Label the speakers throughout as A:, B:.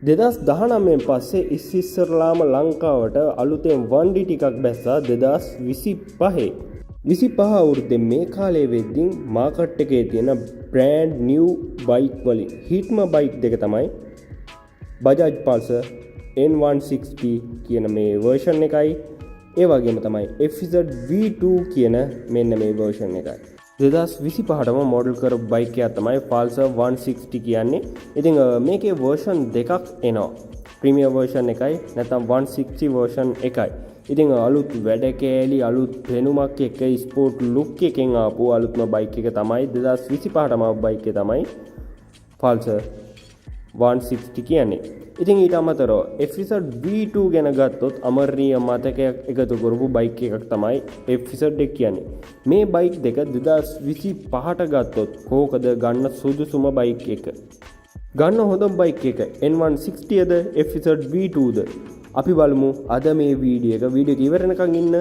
A: 2019 පස්සේ ඉස්සරලාම ලංකාවට අලුතෙන් වන්ඩි ටිකක් බැස්සා 2025. 25 අවුරුද්දේ මේ කාලේ වෙද්දී මාකට් එකේ තියෙන බ්‍රෑන්ඩ් නිව් බයික් වලින් හිට්ම බයික් දෙක තමයි Bajaj Pulsar N160 කියන මේ version එකයි ඒ වගේම තමයි FZ V2 කියන මෙන්න මේ version එකයි. 2025ටම මොඩල් කරපු බයික් එකක් තමයි Pulsar 160 කියන්නේ. ඉතින් මේකේ version දෙකක් එනවා. ප්‍රීමියර් version එකයි නැත්නම් 160 version එකයි. ඉතින් අලුත් වැඩ කෑලි අලුත් පෙනුමක් එක්ක ස්පෝර්ට් ලුක් එකෙන් ආපු අලුත්ම බයික් එක තමයි 2025ටම ආපු බයික් එක තමයි Pulsar 160 කියන්නේ. ඉතින් ඊට අමතරව FZ V2 ගැන ගත්තොත් අමරණීය මතකයක් එකතු කරපු බයික් එකක් තමයි FZ එක කියන්නේ. මේ බයික් දෙක 2025ට ගත්තොත් කෝකද ගන්න සුදුසුම බයික් එක. ගන්න හොඳම බයික් එක N160ද FZ V2ද? අපි බලමු අද මේ වීඩියෝ එක ඉවරනකන් ඉන්න.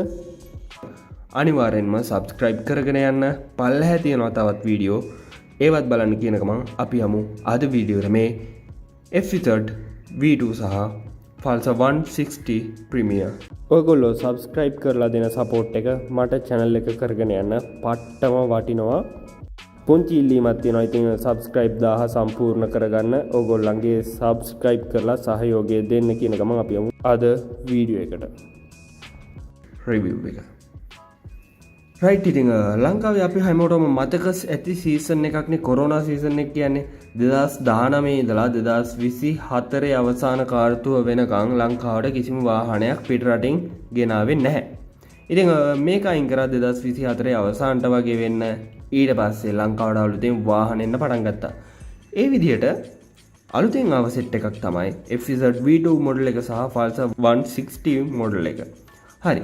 A: අනිවාර්යෙන්ම subscribe කරගෙන යන්න. පල්ලෙහා තියෙනවා තවත් වීඩියෝ. ඒවත් බලන්න කියන ගමන් අපි යමු අද වීඩියෝ එකේ මේ FZ V2 සහ Pulsar 160 Premier. ඔයගොල්ලෝ subscribe කරලා දෙන support එක මට channel එක කරගෙන යන්න පට්ටම වටිනවා. පුංචි ඉල්ලීමක් තියෙනවා. ඉතින් subscribe 1000 සම්පූර්ණ කරගන්න ඔයගොල්ලන්ගේ subscribe කරලා සහයෝගය දෙන්න කියන ගමන් අපි යමු අද වීඩියෝ එකට. review එක. right ඉතින් ලංකාවේ අපි හැමෝටම මතක ඇති සීසන් එකක්නේ කොරෝනා සීසන් එක කියන්නේ 2019 ඉඳලා 2024 අවසාන කාර්තුව වෙනකන් ලංකාවට කිසිම වාහනයක් පිට රටින් ගෙනාවේ නැහැ. ඉතින් මේක අයින් කරා 2024 අවසානට වගේ වෙන්න ඊට පස්සේ ලංකාවට අලුතෙන් වාහන එන්න පටන් ගත්තා. ඒ විදිහට අලුතෙන් ආව සෙට් එකක් තමයි FZ V2 මොඩල් එක සහ Pulsar 160 මොඩල් එක. හරි.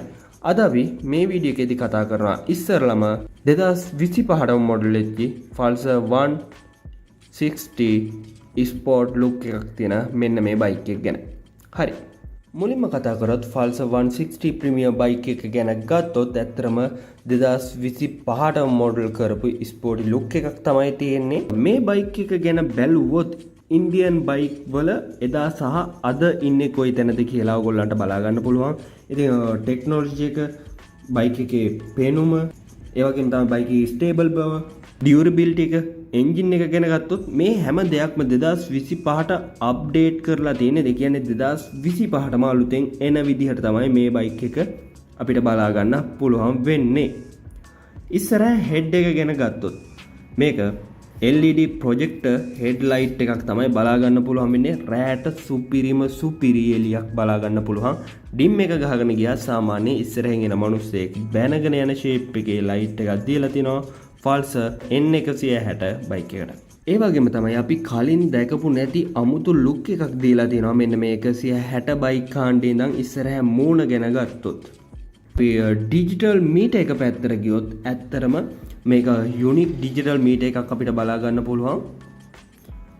A: අද අපි මේ වීඩියෝ එකේදී කතා කරනවා ඉස්සරළම 2025ට මොඩල් වෙච්ච Pulsar 160 ස්පෝර්ට් ලුක් එකක් තියෙන මෙන්න මේ බයික් එක ගැන. හරි. මුලින්ම කතා කරොත් Pulsar 160 Premier බයික් එක ගැන ගත්තොත් ඇත්තටම 2025ට මොඩල් කරපු ස්පෝර්ටි ලුක් එකක් තමයි තියෙන්නේ. මේ බයික් එක ගැන බැලුවොත් ඉන්දියන් බයික් වල එදා සහ අද ඉන්නේ කොයි තැනද කියලා ඔයගොල්ලන්ට බලා ගන්න පුළුවන්. ඉතින් ටෙක්නොලොජි එක බයික් එකේ පේනුම ඒ වගේම තමයි බයික් එකේ ස්ටේබල් බව, ඩියුරබිලිටි එක, එන්ජින් එක ගැන ගත්තොත් මේ හැම දෙයක්ම 2025ට අප්ඩේට් කරලා තියෙන්නේ. ඒ කියන්නේ 2025ටම අලුතෙන් එන විදිහට තමයි මේ බයික් එක අපිට බලා ගන්න පුළුවන් වෙන්නේ. ඉස්සරහ හෙඩ් එක ගැන ගත්තොත් මේක LED ප්‍රොජෙක්ටර් හෙඩ්ලයිට් එකක් තමයි බලා ගන්න පුළුවන් වෙන්නේ. රෑට සුපිරි එලියක් බලා ගන්න පුළුවන්. ඩිම් එක ගහගෙන ගියා සාමාන්‍ය ඉස්සරහින් එන මිනිස්සෙක් බැනගෙන යන ෂේප් එකේ ලයිට් එකක් දීලා තිනවා Pulsar N160 බයික් එකට. ඒ වගේම තමයි අපි කලින් දැකපු නැති අමුතු ලුක් එකක් දීලා තිනවා මෙන්න මේ 160 බයික් කාණ්ඩේ ඉඳන් ඉස්සරහ මූණ ගැන ගත්තොත්. ඩිජිටල් මීටර් එක පැත්තට ගියොත් ඇත්තරම මේක යුනික් ඩිජිටල් මීටර් එකක් අපිට බලා ගන්න පුළුවන්.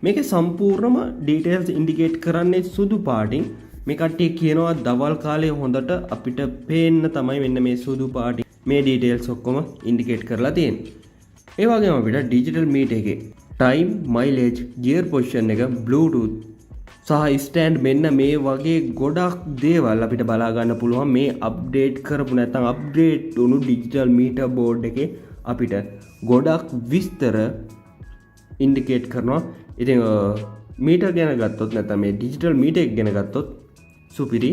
A: මේකේ සම්පූර්ණම ඩීටේල්ස් ඉන්ඩිකේට් කරන්නේ සුදු පාටින්. මේ කට්ටිය කියනවා දවල් කාලේ හොඳට අපිට පේන්න තමයි මෙන්න මේ සුදු පාටින් මේ ඩීටේල්ස් ඔක්කොම ඉන්ඩිකේට් කරලා තියෙන්නේ. ඒ වගේම අපිට ඩිජිටල් මීටර් එකේ ටයිම්, මයිලේජ්, ගියර් පොසිෂන් එක, බ්ලූටූත් සහ ස්ටෑන්ඩ් මෙන්න මේ වගේ ගොඩක් දේවල් අපිට බලා ගන්න පුළුවන් මේ අප්ඩේට් කරපු නැත්නම් අප්ග්‍රේඩ් වුණු ඩිජිටල් මීටර් බෝඩ් එකේ අපිට ගොඩක් විස්තර ඉන්ඩිකේට් කරනවා. ඉතින් මීටර් ගැන ගත්තොත් නැත්නම් මේ ඩිජිටල් මීටර් එක ගැන ගත්තොත් සුපිරි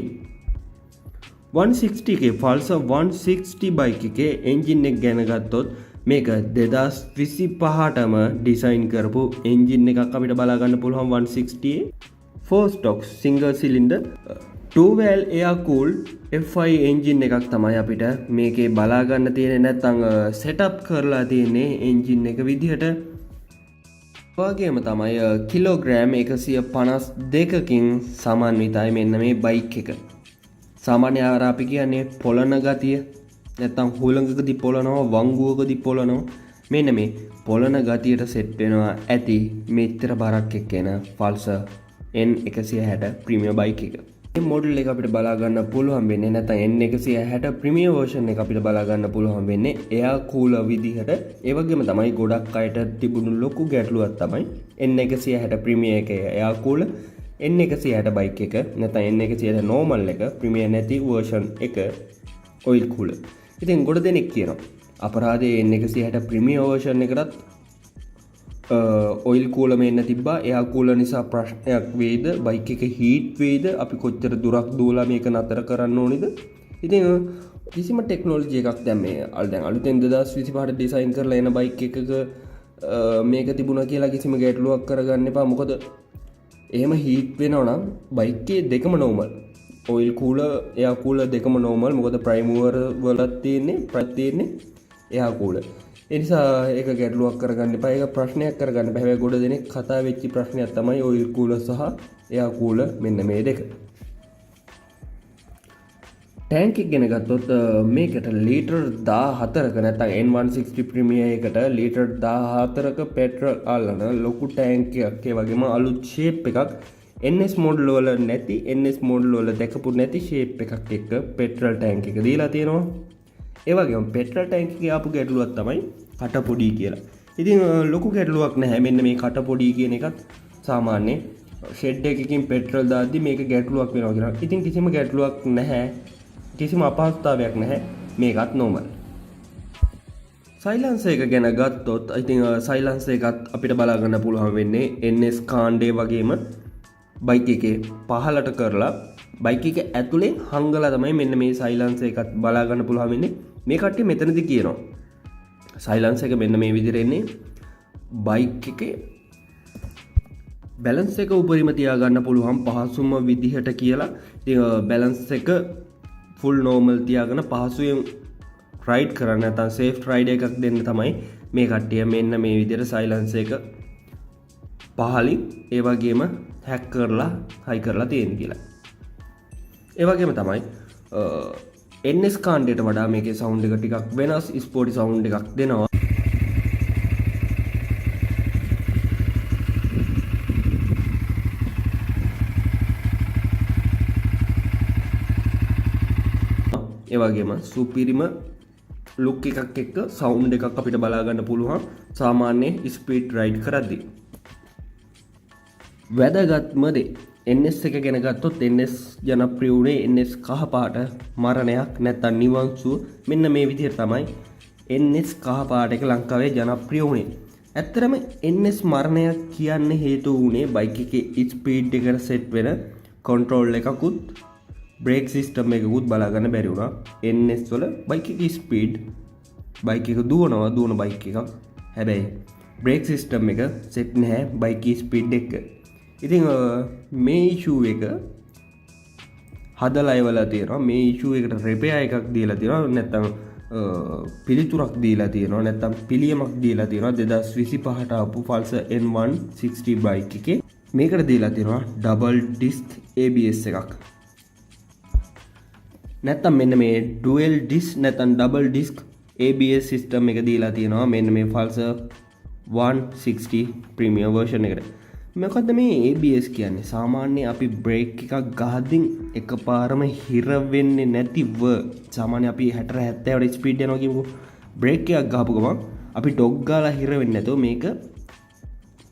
A: 160 එකේ Pulsar 160 බයික් එකේ එන්ජින් එක ගැන ගත්තොත් මේක 2025ටම ඩිසයින් කරපු එන්ජින් එකක් අපිට බලා ගන්න පුළුවන් 160 4 stock single cylinder 2 valve air cooled F5 engine එකක් තමයි අපිට මේකේ බලා ගන්න තියෙන්නේ නැත්නම් සෙටප් කරලා තියෙන්නේ එන්ජින් එක විදිහට. වගේම තමයි කිලෝග්‍රෑම් 152කින් සමන්විතයි මෙන්න මේ බයික් එක. සාමාන්‍ය ආර අපි කියන්නේ පොළන ගතිය නැත්නම් හුලඟකදී පොළනවා වංගුවකදී පොළනවා මෙන්න මේ පොළන ගතියට සෙට් වෙනවා ඇති මෙච්චර බරක් එක්ක එන Pulsar N160 Premier බයික් එක. මේ මොඩල් එක අපිට බලා ගන්න පුළුවන් වෙන්නේ නැත්නම් N160 Premier version එක අපිට බලා ගන්න පුළුවන් වෙන්නේ එයා කූලර් විදිහට. ඒ වගේම තමයි ගොඩක් අයට තිබුණු ලොකු ගැටලුවක් තමයි N160 Premier එකේ එයා කූලර් N160 බයික් එක නැත්නම් N160 normal එක ප්‍රීමියර් නැති version එක oil cooler. ඉතින් ගොඩ දෙනෙක් කියනවා අපරාධයේ N160 ප්‍රීමියර් version එකටත් ඔයිල් කූලර් මෙන්න තිබ්බා. එයා කූලර් නිසා ප්‍රශ්නයක් වේද? බයික් එක හීට් වේද? අපි කොච්චර දුරක් දුවලා මේක නතර කරන්න ඕනේද? ඉතින් කිසිම ටෙක්නොලොජි එකක් දැන් මේ දැන් අලුතෙන් 2025 ඩිසයින් කරලා එන බයික් එකක මේක තිබුණා කියලා කිසිම ගැටලුවක් කරගන්න එපා. මොකද එහෙම හීට් වෙනවා නම් බයික් එකේ දෙකම normal. ඔයිල් කූලර් එයා කූලර් දෙකම normal. මොකද ප්‍රයිම් මූවර් වලත් තියෙන්නේ එයා කූලර්. ඒ නිසා ඒක ගැටලුවක් කරගන්න එපා. ඒක ප්‍රශ්නයක් කරගන්න බෑ. හැබැයි ගොඩ දෙනෙක් කතා වෙච්ච ප්‍රශ්නයක් තමයි ඔයිල් කූලර් සහ එයා කූලර් මෙන්න මේ දෙක. ටැන්ක් එක ගැන ගත්තොත් මේකට ලීටර් 14ක නැත්නම් N160 ප්‍රීමියර් එකට ලීටර් 14ක පෙට්‍රල් අල්ලන ලොකු ටැන්ක් එකක්. ඒ වගේම අලුත් ෂේප් එකක් NS මොඩල් වල නැති NS මොඩල් වල දැකපු නැති ෂේප් එකක් එක්ක පෙට්‍රල් ටැන්ක් එක දීලා තියෙනවා. ඒ වගේම පෙට්‍රල් ටැන්ක් එකේ ආපු ගැටලුවක් තමයි කටපොඩි කියලා. ඉතින් ලොකු ගැටලුවක් නැහැ. මෙන්න මේ කටපොඩි කියන එකත් සාමාන්‍ය ෂෙඩ් එකකින් පෙට්‍රල් දාද්දි මේක ගැටලුවක් වෙනවා කියලා. ඉතින් කිසිම ගැටලුවක් නැහැ. කිසිම අපහසුතාවයක් නැහැ. මේකත් normal. සයිලන්සර් එක ගැන ගත්තොත් ඉතින් සයිලන්සර් එකත් අපිට බලා ගන්න පුළුවන් වෙන්නේ NS කාණ්ඩේ වගේම බයික් එකේ පහලට කරලා බයික් එක ඇතුලේ හංගලා තමයි මෙන්න මේ සයිලන්සර් එකත් බලා ගන්න පුළුවන් වෙන්නේ. මේ කට්ටිය මෙතනදී කියනවා සයිලන්සර් එක මෙන්න මේ විදිහට එන්නේ බයික් එකේ බැලන්ස් එක උඩරිම තියාගන්න පුළුවන් පහසුම විදිහට කියලා. ඉතින් බැලන්ස් එක ෆුල් නෝමල් තියාගෙන පහසුවෙන් රයිඩ් කරන්න නැත්නම් සේෆ් රයිඩ් එකක් දෙන්න තමයි මේ කට්ටිය මෙන්න මේ විදිහට සයිලන්සර් එක පහලින් ඒ වගේම හැක් කරලා හයි කරලා තියෙන කියලා. ඒ වගේම තමයි NS කාණ්ඩයට වඩා මේකේ සවුන්ඩ් එක ටිකක් වෙනස් ස්පෝටි සවුන්ඩ් එකක් දෙනවා. ඒ වගේම සුපිරිම ලුක් එකක් එක්ක සවුන්ඩ් එකක් අපිට බලා ගන්න පුළුවන් සාමාන්‍ය ස්පීඩ් රයිඩ් කරද්දී. වැදගත්ම දේ NS එක ගැන ගත්තොත් NS ජනප්‍රිය වුණේ NS කහ පාට මරණයක් නැත්නම් නිවන් සුව මෙන්න මේ විදිහට තමයි NS කහ පාට එක ලංකාවේ ජනප්‍රිය වුණේ. ඇත්තරම NS මරණයක් කියන්න හේතු වුණේ බයික් එකේ ස්පීඩ් එකට සෙට් වෙන කන්ට්‍රෝල් එකකුත් බ්‍රේක් සිස්ටම් එකකුත් බලා ගන්න බැරි වුණා. NS වල බයික් එකේ ස්පීඩ් බයික් එක දුවන බයික් එකක්. හැබැයි බ්‍රේක් සිස්ටම් එක සෙට් නැහැ බයික් එකේ ස්පීඩ් එක. ඉතින් මේ ඉෂුව එක හදලා ඉවලා තියෙනවා. මේ ඉෂුව එකට රිපෙයාර් එකක් දීලා තියෙනවා. නැත්නම් පිළිතුරක් දීලා තියෙනවා. නැත්නම් පිළියමක් දීලා තියෙනවා 2025ට ආපු Pulsar N160 බයික් එකේ. මේකට දීලා තියෙනවා ඩබල් ඩිස්ක් ABS එකක්. නැත්නම් මෙන්න මේ ඩුවල් ඩිස්ක් නැත්නම් ඩබල් ඩිස්ක් ABS සිස්ටම් එක දීලා තියෙනවා මෙන්න මේ Pulsar 160 ප්‍රීමියර් version එකට. මොකද්ද මේ ABS කියන්නේ? සාමාන්‍ය අපි බ්‍රේක් එකක් ගහද්දී එකපාරම හිර වෙන්නේ නැතිව සාමාන්‍ය අපි 60 70 වල ස්පීඩ් යනවා කියමුකෝ. බ්‍රේක් එකක් ගහපු ගමන් අපි ඩොග් ගාලා හිර වෙන්නේ නැතුව මේක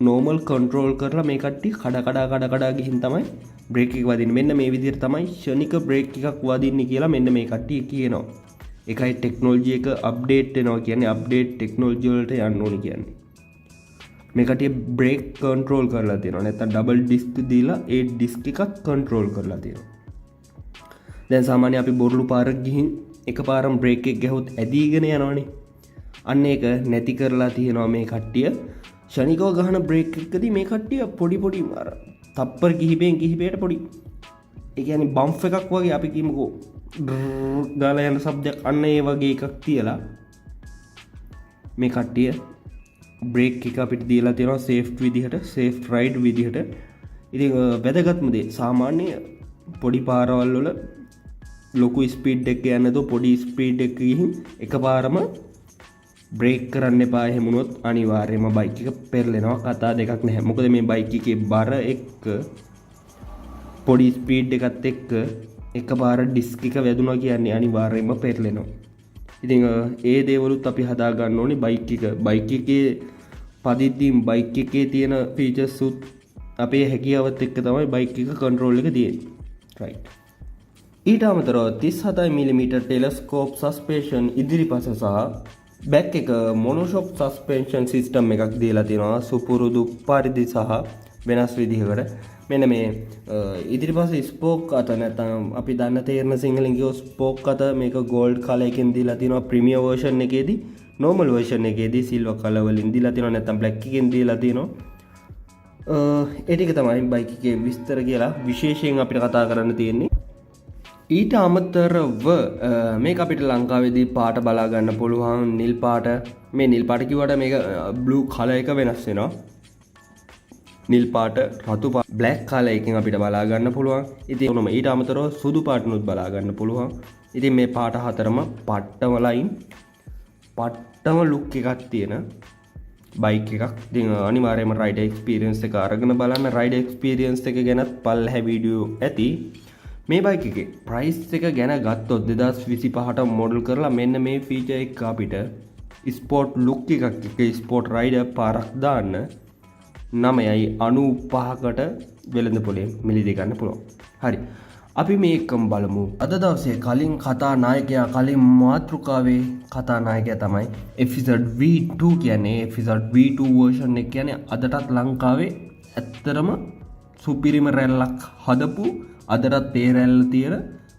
A: normal control කරලා මේ කට්ටිය කඩ ගිහින් තමයි බ්‍රේක් එක වදින්නේ. මෙන්න මේ විදිහට තමයි ෂණික බ්‍රේක් එකක් වදින්නේ කියලා මෙන්න මේ කට්ටිය කියනවා. ඒකයි ටෙක්නොලොජි එක අප්ඩේට් වෙනවා කියන්නේ අප්ඩේට් ටෙක්නොලොජි වලට යන්න ඕනේ කියන්නේ. මේ කට්ටිය බ්‍රේක් කන්ට්‍රෝල් කරලා තියෙනවා. නැත්නම් ඩබල් ඩිස්ක් දීලා ඒ ඩිස්ක් එකත් කන්ට්‍රෝල් කරලා තියෙනවා. දැන් සාමාන්‍ය අපි බොරළු පාරක් ගිහින් එකපාරම බ්‍රේක් එක ගැහුවොත් ඇදීගෙන යනවනේ. අන්න ඒක නැති කරලා තියෙනවා මේ කට්ටිය. ෂණිකව ගහන බ්‍රේක් එකකදී මේ කට්ටිය පොඩි අර තප්පර කිහිපයට පොඩි ඒ කියන්නේ බම්ප් එකක් වගේ අපි කියමුකෝ ගාලා යන શબ્දයක් අන්න ඒ වගේ එකක් තියලා මේ කට්ටිය බ්‍රේක් එක අපිට දීලා තියෙනවා සේෆ් විදිහට සේෆ් රයිඩ් විදිහට. ඉතින් වැදගත්ම දේ සාමාන්‍ය පොඩි පාරවල් වල ලොකු ස්පීඩ් එකක යන්නේ නැතුව පොඩි ස්පීඩ් එකක ගිහින් එකපාරම බ්‍රේක් කරන්න එපා. එහෙම වුණොත් අනිවාර්යයෙන්ම බයික් එක පෙරලෙනවා. කතා දෙකක් නැහැ. මොකද මේ බයික් එකේ බර එක්ක පොඩි ස්පීඩ් එකත් එක්ක එකපාර ඩිස්ක් එක වැදුනා කියන්නේ අනිවාර්යයෙන්ම පෙරලෙනවා. ඉතින් ඒ දේවලුත් අපි හදා ගන්න ඕනේ බයික් එක. බයික් එකේ පදිද්දී බයික් එකේ තියෙන ෆීචර්ස් උත් අපේ හැකියාවත් එක්ක තමයි බයික් එක කන්ට්‍රෝල් එක තියෙන්නේ. රයිට්. ඊට අමතරව 37mm ටෙලස්කෝප් සස්පෙන්ෂන් ඉදිරිපස සහ බැක් එක මොනොෂොක් සස්පෙන්ෂන් සිස්ටම් එකක් දීලා තියෙනවා සුපුරුදු පරිදි සහ වෙනස් විදිහකට. මෙන්න මේ ඉදිරිපස ස්පෝක් අත නැත්නම් අපි දන්න තේරෙන සිංහලෙන් කියව ස්පෝක් අත මේක ගෝල්ඩ් කලර් එකෙන් දීලා තියෙනවා ප්‍රීමියර් වර්ෂන් එකේදී. නෝමල් වර්ෂන් එකේදී සිල්වර් කලර් වලින් දීලා තියෙනවා නැත්නම් බ්ලැක් එකෙන් දීලා තියෙනවා. ඒ ටික තමයි බයික් එකේ විස්තර කියලා විශේෂයෙන් අපිට කතා කරන්න තියෙන්නේ. ඊට අමතරව මේක අපිට ලංකාවේදී පාට බලා ගන්න පුළුවන් නිල් පාට. මේ නිල් පාට කිව්වට මේක බ්ලූ කලර් එක වෙනස් වෙනවා. නිල් පාට, රතු පාට, බ්ලැක් කලර් එකකින් අපිට බලා ගන්න පුළුවන්. ඉතින් උනම ඊට අමතරව සුදු පාටනුත් බලා ගන්න පුළුවන්. ඉතින් මේ පාට හතරම පට්ටම ලයින් පට්ටම ලුක් එකක් තියෙන බයික් එකක්. ඉතින් අනිවාර්යයෙන්ම රයිඩ් එක්ස්පීරියන්ස් එක අරගෙන බලන්න. රයිඩ් එක්ස්පීරියන්ස් එක ගැනත් පල්ලෙහා වීඩියෝ ඇති. මේ බයික් එකේ ප්‍රයිස් එක ගැන ගත්තොත් 2025ට මොඩල් කරලා මෙන්න මේ ෆීචර් එක අපිට ස්පෝර්ට් ලුක් එකක් එක්ක ස්පෝර්ට් රයිඩර් පාරක් දාන්න 9.95කට වෙළඳ පොලේ මිලදී ගන්න පුළුවන්. හරි. අපි මේකම බලමු. අද දවසේ කලින් කතානායකයා කලින් මාතෘකාවේ කතානායකයා තමයි FZ V2 කියන්නේ. FZ V2 version එක කියන්නේ අදටත් ලංකාවේ ඇත්තටම සුපිරිම රැල්ලක් හදපු අදටත් ඒ රැල්ල තියෙන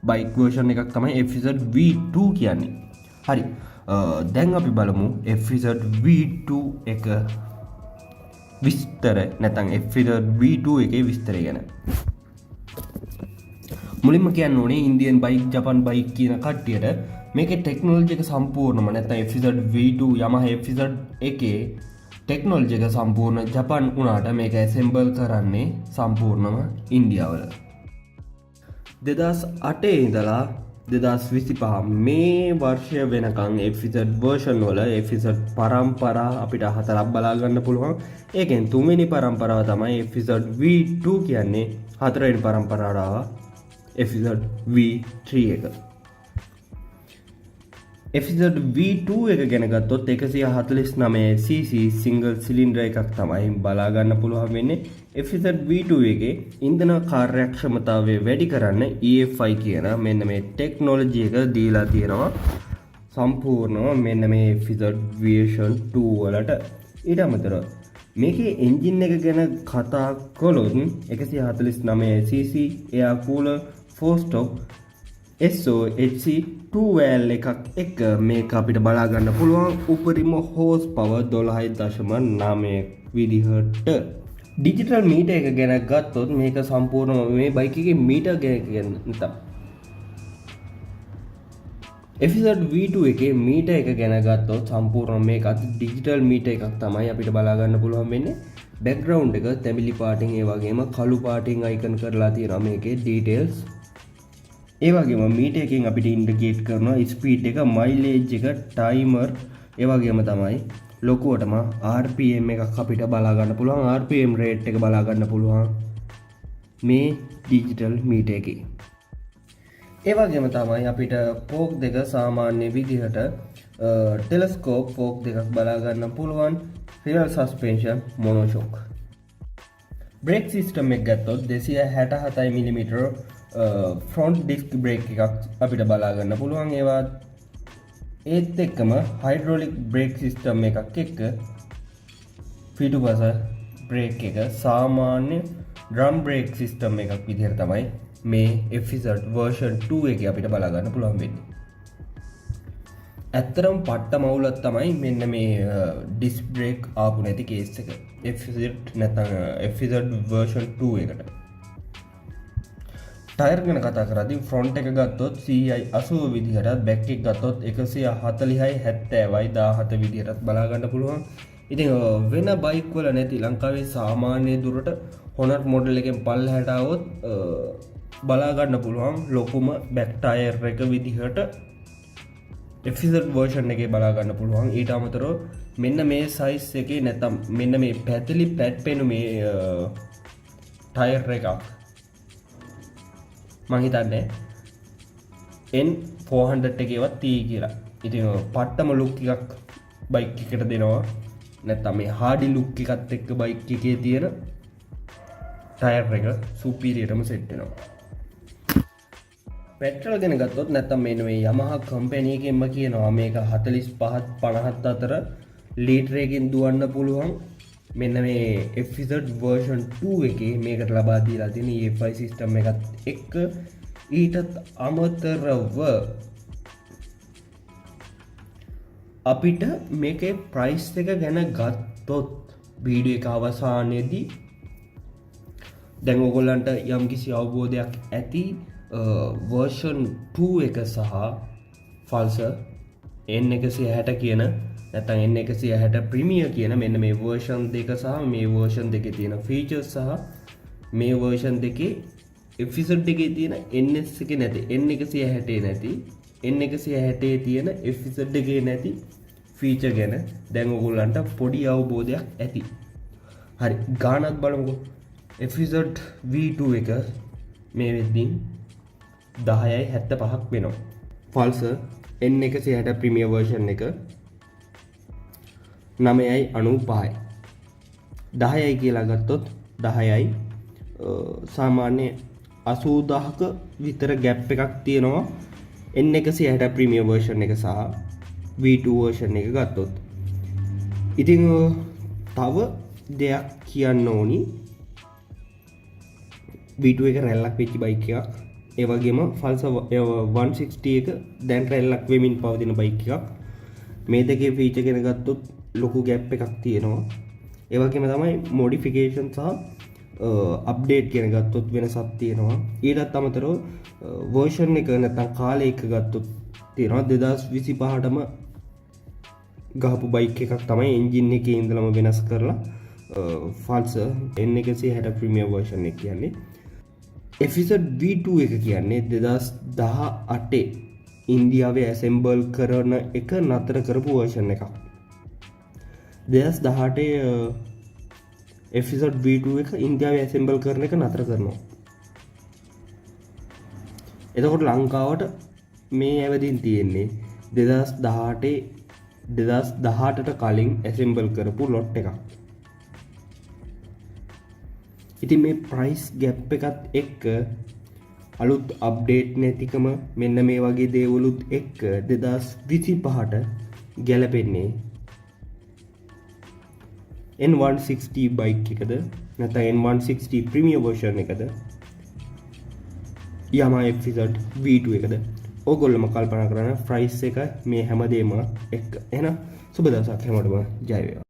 A: බයික් version එකක් තමයි FZ V2 කියන්නේ. හරි. දැන් අපි බලමු FZ V2 එක විස්තර නැත්නම් FZ V2 එකේ විස්තරය ගැන. මුලින්ම කියන්න ඕනේ ඉන්දියන් බයික් ජපාන් බයික් කියන කට්ටියට මේකේ ටෙක්නොලොජි එක සම්පූර්ණම නැත්නම් FZ V2 Yamaha FZ එකේ ටෙක්නොලොජි එක සම්පූර්ණ ජපාන් උනාට මේක ඇසෙම්බල් කරන්නේ සම්පූර්ණම ඉන්දියාවල. 2008 ඉඳලා 2025 මේ වර්ෂය වෙනකන් FZ version වල FZ පරම්පරා අපිට හතරක් බලා ගන්න පුළුවන්. ඒකෙන් තුන්වෙනි පරම්පරාව තමයි FZ V2 කියන්නේ. හතරවෙනි පරම්පරාව FZ V3 එක. FZ V2 එක ගැන ගත්තොත් 149cc සිංගල් සිලින්ඩර් එකක් තමයි බලා ගන්න පුළුවන් වෙන්නේ. FZ V2 එකේ ඉන්ධන කාර්යක්ෂමතාවය වැඩි කරන්න EFI කියන මෙන්න මේ ටෙක්නොලොජි එක දීලා තියෙනවා සම්පූර්ණව මෙන්න මේ FZ version 2 වලට. ඊට අමතරව මේකේ එන්ජින් එක ගැන කතා කළොත් 149cc air cooler 4 stroke SOHC 2 valve එකක් එක මේක අපිට බලා ගන්න පුළුවන් උපරිම හෝස් පවර් 12.9 විදිහට. ඩිජිටල් මීටර් එක ගැන ගත්තොත් මේක සම්පූර්ණම මේ බයික් එකේ මීටර් ගැන නැත්නම් FZ V2 එකේ මීටර් එක ගැන ගත්තොත් සම්පූර්ණ මේක ඩිජිටල් මීටර් එකක් තමයි අපිට බලා ගන්න පුළුවන් වෙන්නේ. බෑග්ග්‍රවුන්ඩ් එක තැඹිලි පාටින් ඒ වගේම කළු පාටින් අයිකන් කරලා තියෙනවා මේකේ ඩීටේල්ස්. ඒ වගේම මීටර් එකෙන් අපිට ඉන්ඩිකේට් කරනවා ස්පීඩ් එක, මයිලේජ් එක, ටයිමර්, ඒ වගේම තමයි ලොකුවටම RPM එකක් අපිට බලා ගන්න පුළුවන්. RPM රේට් එක බලා ගන්න පුළුවන් මේ ඩිජිටල් මීටර් එකේ. ඒ වගේම තමයි අපිට ෆෝක් දෙක සාමාන්‍ය විදිහට ටෙලස්කෝප් ෆෝක් දෙකක් බලා ගන්න පුළුවන්. Rear suspension monoshock. Brake system එක ගත්තොත් 267mm ෆ්‍රොන්ට් ඩිස්ක් බ්‍රේක් එකක් අපිට බලා ගන්න පුළුවන්. ඒත් එක්කම හයිඩ්‍රොලික් බ්‍රේක් සිස්ටම් එකක් එක්ක පිටුපස බ්‍රේක් එක සාමාන්‍ය ඩ්‍රම් බ්‍රේක් සිස්ටම් එකක් විදිහට තමයි මේ FZ version 2 එකේ අපිට බලා ගන්න පුළුවන් වෙන්නේ. ඇත්තරම් පට්ට මවුලක් තමයි මෙන්න මේ ඩිස්ක් බ්‍රේක් ආපු නැති කේස් එක FZ නැත්නම් FZ version 2 එකට. ටයර් ගැන කතා කරද්දී ෆ්‍රොන්ට් එක ගත්තොත් CI 80 විදිහටත් බැක් එක ගත්තොත් 140යි 70යි 17 විදිහටත් බලා ගන්න පුළුවන්. ඉතින් වෙන බයික් වල නැති ලංකාවේ සාමාන්‍ය දුරට Honda මොඩල් එකෙන් පල්ලෙහාට આવොත් බලා ගන්න පුළුවන් ලොකුම බැක් ටයර් එක විදිහට FZ version එකේ බලා ගන්න පුළුවන්. ඊට අමතරව මෙන්න මේ සයිස් එකේ නැත්නම් මෙන්න මේ පැතිලි පැඩ් පෙනු මේ ටයර් එකක් මම හිතන්නේ N400 එකේවත් තියෙයි කියලා. ඉතින් පට්ටම ලුක් එකක් බයික් එකට දෙනවා. නැත්නම් මේ හාඩි ලුක් එකත් එක්ක බයික් එකේ තියෙන ටයර් එක සුපීරියර්ටම සෙට් වෙනවා. පෙට්‍රල් ගැන ගත්තොත් නැත්තම් මෙන්න මේ Yamaha කම්පැනි එකෙන්ම කියනවා මේක 45 50 අතර ලීටරයකින් දුවන්න පුළුවන්. මෙන්න මේ FZ version 2 එකේ මේකට ලබා දීලා තියෙන EFI සිස්ටම් එකත් එක්ක ඊටත් අමතරව අපිට මේකේ ප්‍රයිස් එක ගැන ගත්තොත් වීඩියෝ එක අවසානයේදී දැන් ඔයගොල්ලන්ට යම්කිසි අවබෝධයක් ඇති version 2 එක සහ Pulsar N160 කියන නැත්නම් N160 Premier කියන මෙන්න මේ version දෙක සහ මේ version දෙකේ තියෙන features සහ මේ version දෙකේ FZ එකේ තියෙන NS එකේ නැති N160 නැති N160 තියෙන FZ එකේ නැති feature ගැන දැන් ඔයගොල්ලන්ට පොඩි අවබෝධයක් ඇති. හරි ගානක් බලමුකෝ. FZ V2 එක මේ වෙද්දී 10.75ක් වෙනවා. Pulsar N160 Premier version එක 9.95යි. 10යි කියලා ගත්තොත් 10යි සාමාන්‍ය 80000ක විතර ගැප් එකක් තියෙනවා N160 Premier version එක සහ V2 version එක ගත්තොත්. ඉතින් තව දෙයක් කියන්න ඕනි. V2 එක රැල්ලක් වෙච්ච බයික් එකක්. ඒ වගේම Pulsar 160 එක දැන් රැල්ලක් වෙමින් පවතින බයික් එකක්. මේ දෙකේ ෆීචර් ගැන ගත්තොත් ලොකු ගැප් එකක් තියෙනවා. ඒ වගේම තමයි මොඩිෆිකේෂන් සහ අප්ඩේට් ගැන ගත්තොත් වෙනසක් තියෙනවා. ඊටත් අමතරව version එක නැත්නම් කාලය එක ගත්තොත් තියෙනවා 2025ටම ගහපු බයික් එකක් තමයි එන්ජින් එකේ ඉඳලම වෙනස් කරලා Pulsar N160 Premier version එක කියන්නේ. FZ V2 එක කියන්නේ 2018 ඉන්දියාවේ ඇසෙම්බල් කරන එක නතර කරපු version එකක්. 2018 FZ V2 එක ඉන්දියාවේ ඇසෙම්බල් කරන එක නතර කරනවා. එතකොට ලංකාවට මේ ඇවදින් තියෙන්නේ 2018ට කලින් ඇසෙම්බල් කරපු ලොට් එකක්. ඉතින් මේ ප්‍රයිස් ගැප් එකත් එක්ක අලුත් අප්ඩේට් නැතිකම මෙන්න මේ වගේ දේවලුත් එක්ක 2025ට ගැලපෙන්නේ N160 බයික් එකද නැත්නම් N160 Premier version එකද Yamaha FZ V2 එකද ඕගොල්ලෝම කල්පනා කරන ප්‍රයිස් එක මේ හැමදේම එක්ක. එහෙනම් සුබ දවසක් හැමෝටම ජය වේවා.